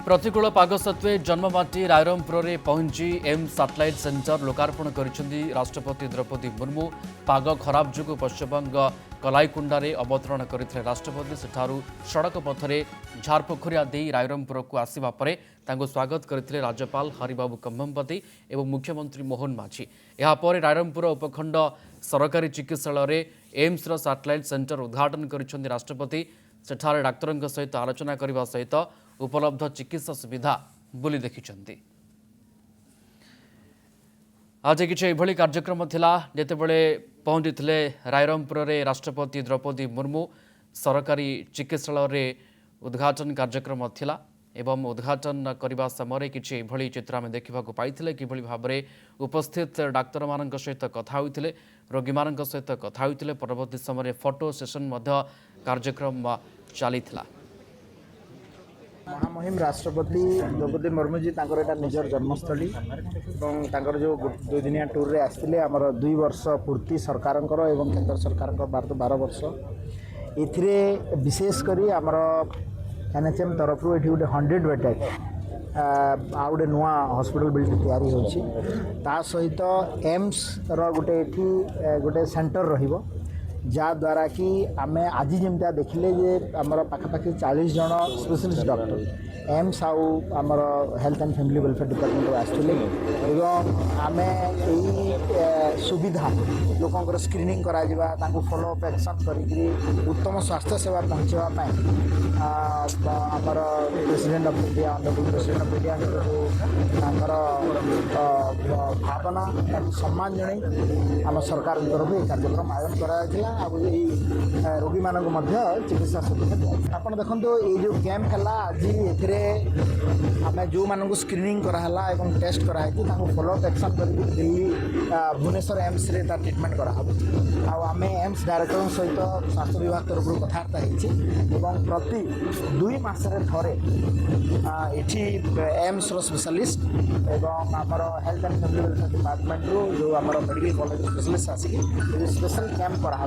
प्रतिकूल पाग सत्वे जन्ममाटी रायरंपुर पहुंची एम्स सैटेलाइट सेंटर लोकार्पण करिसेंती राष्ट्रपति द्रौपदी मुर्मू। पाग खराब जो पश्चिमबंग कलाईकुंडारे अवतरण करते राष्ट्रपति सेठारु सड़क पथरे झारपोखरिया दे रायरंपुर को आसवा पर स्वागत करते राज्यपाल हरिबाबू कंभमपति एवं मुख्यमंत्री मोहन माझी। यापर रायरंपुर उपखंड सरकारी चिकित्सालय एम्स सैटेलाइट सेंटर उद्घाटन करिसेंती राष्ट्रपति। सेठारे डाक्तरों सहित आलोचना करने सहित उपलब्ध चिकित्सा सुविधा बुली देखिछन्ति। आज किसी एभली कार्यक्रम थिला जेतेबेले पहुंचीथिले रायरंपुर रे राष्ट्रपति द्रौपदी मुर्मू। सरकारी चिकित्सालय उद्घाटन कार्यक्रम थिला एवं उद्घाटन करने समय किसी एभली चित्र आम देखा पाई किभली भाव में उपस्थित डाक्तर मान सहित कथा होते रोगी मान सहित कथा होते। परवर्ती समय फोटो सेशन कार्यक्रम चली महामहिम राष्ट्रपति द्रौपदी मुर्मू जी निजर जन्मस्थली और जो 2 दिनिया टूर रे आसते आमर 2 वर्ष पूर्ति सरकार एवं केंद्र सरकार 12 वर्ष ए विशेषकर आमर एनएचएम तरफ ये गोटे 100 बेडेड आ गोटे नुआ हॉस्पिटल बिल्डिंग तैयारी होता सहित एम्स रोटे गोटे सेंटर रहिबो जा द्वारा कि आम आज जमी देखिले जे आमर पाखापाखि 40 जन स्पेशलिस्ट डॉक्टर एम्स आमर health and family welfare department आसते एवं आम यही सुविधा लोकंर स्क्रीनिंग करा फॉलो अप एक्शन कर उत्तम स्वास्थ्य सेवा पहुँचापी आमर president of India honourable president of India भावना सम्मान जन आम सरकार तरफ ये कार्यक्रम आयोजन करा रोगी मानक चिकित्सा सुविधा आप देखो ये जो कैंप है आज आम जो मानक स्क्रीनिंग कराला एवं टेस्ट कराई फॉलो अप एक्शन कर दिल्ली भुवनेश्वर एम्स रे ट्रिटमेंट करा आम एम्स डायरेक्टर सहित स्वास्थ्य विभाग तरफ कथबार्ता प्रति 2 मासरे थरे ये एम्स स्पेशलिस्ट एवं आमर health and family welfare department जो आम मेडिकल कॉलेज स्पेशलिस्ट आसिक स्पेशल कैंप करा।